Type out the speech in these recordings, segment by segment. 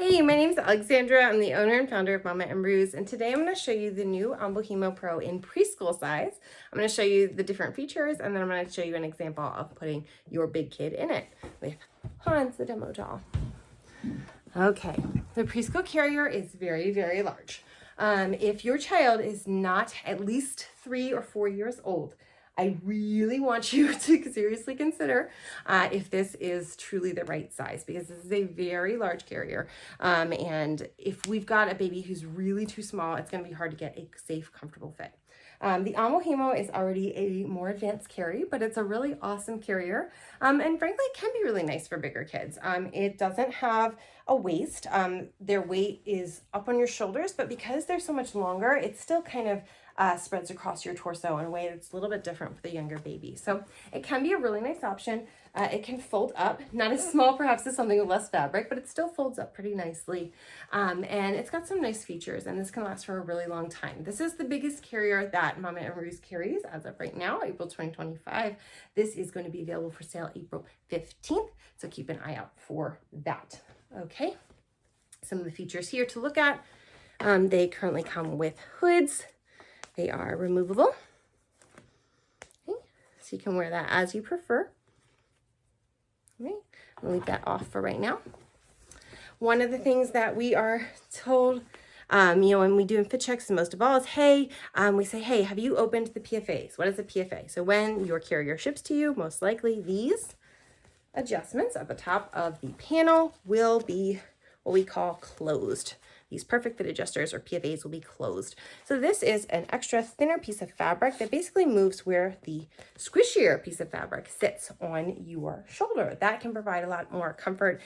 Hey, my name is Alexandra. I'm the owner and founder of Mama Roo, and today I'm going to show you the new Onbuhimo Pro in preschool size. I'm going to show you the different features, and then I'm going to show you an example of putting your big kid in it with Hans, the demo doll. Okay, the preschool carrier is very, very large. If your child is not at least 3 or 4 years old, I really want you to seriously consider if this is truly the right size, because this is a very large carrier. And if we've got a baby who's really too small, it's going to be hard to get a safe, comfortable fit. The Onbuhimo is already a more advanced carry, but it's a really awesome carrier. And frankly, it can be really nice for bigger kids. It doesn't have a waist. Their weight is up on your shoulders, but because they're so much longer, it still kind of spreads across your torso in a way that's a little bit different for the younger baby. So it can be a really nice option. It can fold up, not as small perhaps as something with less fabric, but it still folds up pretty nicely. And it's got some nice features, and this can last for a really long time. This is the biggest carrier that Mama Roo carries as of right now, April 2025. This is going to be available for sale April 15th, so keep an eye out for that. Okay, some of the features here to look at. They currently come with hoods. They are removable. Okay, so you can wear that as you prefer. Okay, I'll leave that off for right now. One of the things that we are told, when we do fit checks, and most of all, is, hey, we say, hey, have you opened the PFAs? What is a PFA? So when your carrier ships to you, most likely these adjustments at the top of the panel will be what we call closed. These perfect fit adjusters, or PFAs, will be closed. So this is an extra thinner piece of fabric that basically moves where the squishier piece of fabric sits on your shoulder. That can provide a lot more comfort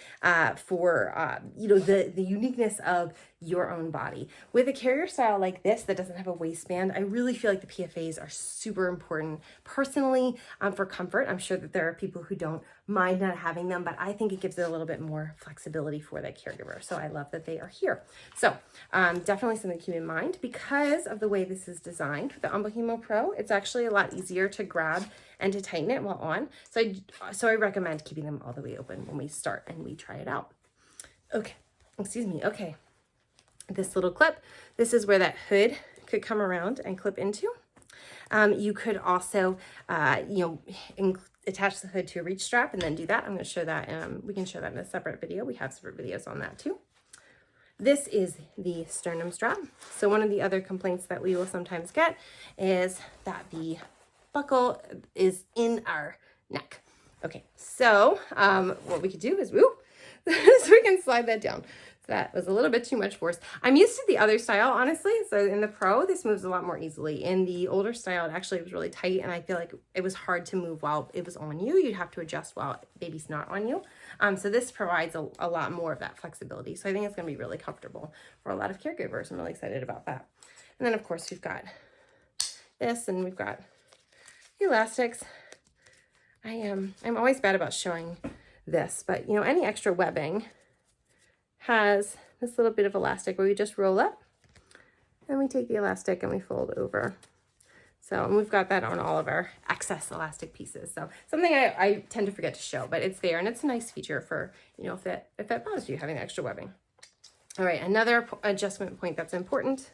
for the uniqueness of your own body. With a carrier style like this that doesn't have a waistband, I really feel like the PFAs are super important personally for comfort. I'm sure that there are people who don't mind not having them, but I think it gives it a little bit more flexibility for that caregiver. So I love that they are here. So definitely something to keep in mind. Because of the way this is designed with the Onbuhimo Pro, it's actually a lot easier to grab and to tighten it while on. So I recommend keeping them all the way open when we start and we try it out. Okay, excuse me. Okay, this little clip, this is where that hood could come around and clip into. You could also, attach the hood to a reach strap and then do that. I'm going to show that. We can show that in a separate video. We have separate videos on that too. This is the sternum strap. So one of the other complaints that we will sometimes get is that the buckle is in our neck. Okay, so what we could do is, so we can slide that down. That was a little bit too much force. I'm used to the other style, honestly. So in the Pro, this moves a lot more easily. In the older style, it actually was really tight, and I feel like it was hard to move while it was on you. You'd have to adjust while baby's not on you. So this provides a lot more of that flexibility. So I think it's going to be really comfortable for a lot of caregivers. I'm really excited about that. And then, of course, we've got this, and we've got elastics. I'm always bad about showing this, but any extra webbing has this little bit of elastic where we just roll up and we take the elastic and we fold over. So, and we've got that on all of our excess elastic pieces. So something I tend to forget to show, but it's there, and it's a nice feature for, if that bothers you, having extra webbing. All right, another adjustment point that's important,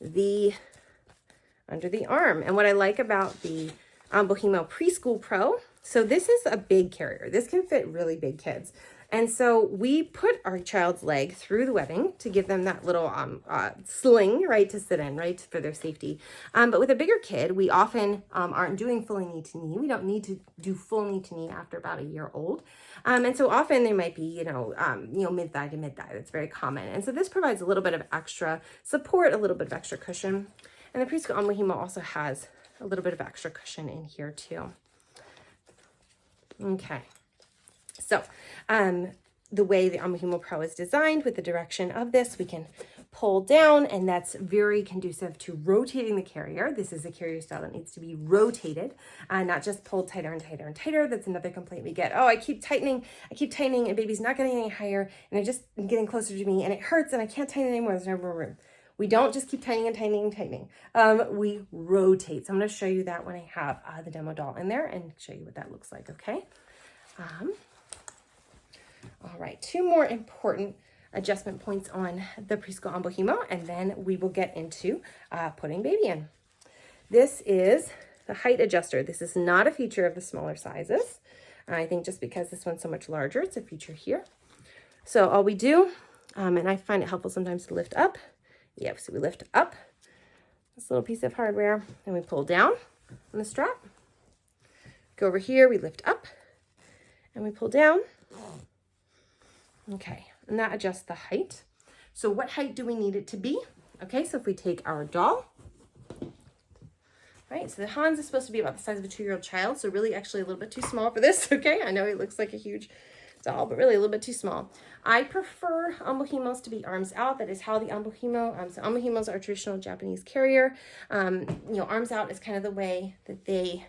under the arm. And what I like about the Onbuhimo Preschool Pro, so this is a big carrier. This can fit really big kids. And so we put our child's leg through the webbing to give them that little sling, right, to sit in, right, for their safety. But with a bigger kid, we often aren't doing fully knee to knee. We don't need to do full knee to knee after about a year old. And so often they might be, mid-thigh to mid-thigh. That's very common. And so this provides a little bit of extra support, a little bit of extra cushion. And the Preschool Onbuhimo also has a little bit of extra cushion in here too. Okay. So the way the Onbuhimo Pro is designed with the direction of this, we can pull down, and that's very conducive to rotating the carrier. This is a carrier style that needs to be rotated, not just pulled tighter and tighter and tighter. That's another complaint we get. Oh, I keep tightening, and baby's not getting any higher, and I'm just getting closer to me, and it hurts, and I can't tighten anymore. There's no more room. We don't just keep tightening and tightening and tightening. We rotate. So I'm going to show you that when I have the demo doll in there and show you what that looks like, okay? All right, two more important adjustment points on the Preschool Onbuhimo, and then we will get into putting baby in. This is the height adjuster. This is not a feature of the smaller sizes. I think just because this one's so much larger, it's a feature here. So all we do, and I find it helpful sometimes to lift up. Yep, so we lift up this little piece of hardware, and we pull down on the strap. Go over here, we lift up, and we pull down. Okay, and that adjusts the height. So what height do we need it to be? Okay, so if we take our doll, right, so the Hans is supposed to be about the size of a 2-year-old child, so really actually a little bit too small for this, okay? I know he looks like a huge doll, but really a little bit too small. I prefer Onbuhimos to be arms out. That is how the Onbuhimo, so Onbuhimos are a traditional Japanese carrier. You know, arms out is kind of the way that they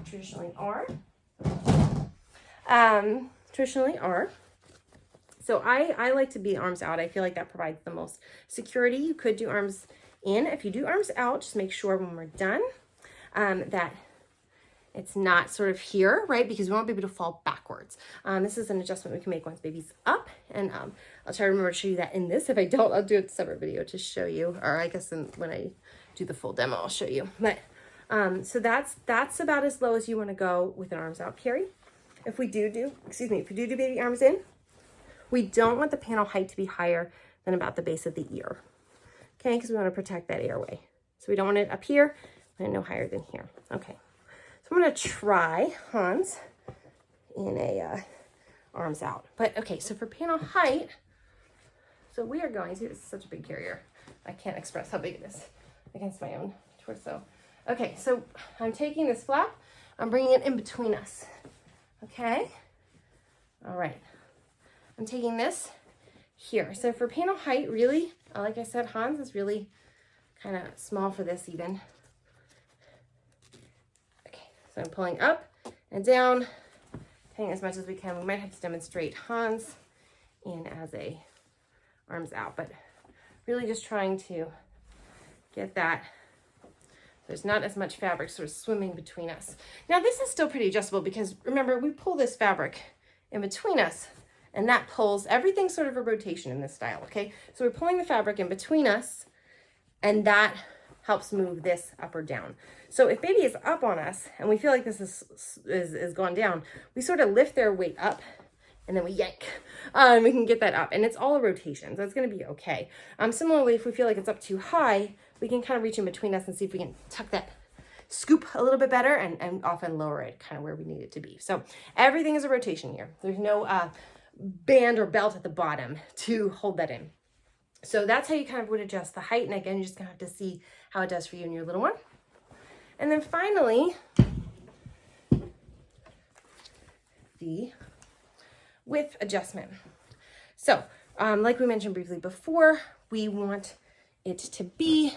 traditionally are. So I like to be arms out. I feel like that provides the most security. You could do arms in. If you do arms out, just make sure when we're done that it's not sort of here, right? Because we want baby to fall backwards. This is an adjustment we can make once baby's up. And I'll try to remember to show you that in this. If I don't, I'll do a separate video to show you. Or I guess when I do the full demo, I'll show you. But so that's about as low as you want to go with an arms out carry. If we do baby arms in, we don't want the panel height to be higher than about the base of the ear. Okay, because we want to protect that airway. So we don't want it up here and no higher than here. Okay. So I'm going to try Hans in a arms out. But okay, so for panel height, so we are going to, this is such a big carrier. I can't express how big it is against my own torso. Okay, so I'm taking this flap, I'm bringing it in between us. Okay, all right. I'm taking this here. So for panel height, really, like I said, Hans is really kind of small for this even. So I'm pulling up and down, taking as much as we can. We might have to demonstrate Hans in as a arms out, but really just trying to get that. There's not as much fabric sort of swimming between us. Now this is still pretty adjustable because remember, we pull this fabric in between us and that pulls everything sort of a rotation in this style, okay? So we're pulling the fabric in between us and that helps move this up or down. So if baby is up on us and we feel like this is gone down, we sort of lift their weight up and then we yank. We can get that up and it's all a rotation, so it's gonna be okay. Similarly, if we feel like it's up too high, we can kind of reach in between us and see if we can tuck that scoop a little bit better and often lower it kind of where we need it to be. So everything is a rotation here. There's no band or belt at the bottom to hold that in. So that's how you kind of would adjust the height. And again, you're just gonna have to see how it does for you and your little one. And then finally, the width adjustment. So like we mentioned briefly before, we want it to be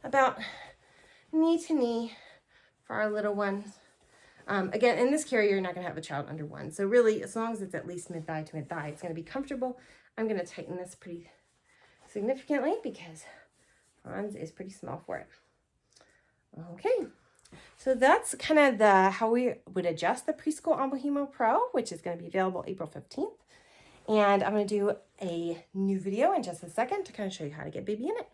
about knee to knee for our little ones. Again, in this carrier, you're not gonna have a child under 1. So really, as long as it's at least mid-thigh to mid-thigh, it's gonna be comfortable. I'm gonna tighten this pretty significantly because Hans is pretty small for it. Okay, so that's kind of how we would adjust the Preschool Onbuhimo Pro, which is going to be available April 15th. And I'm going to do a new video in just a second to kind of show you how to get baby in it.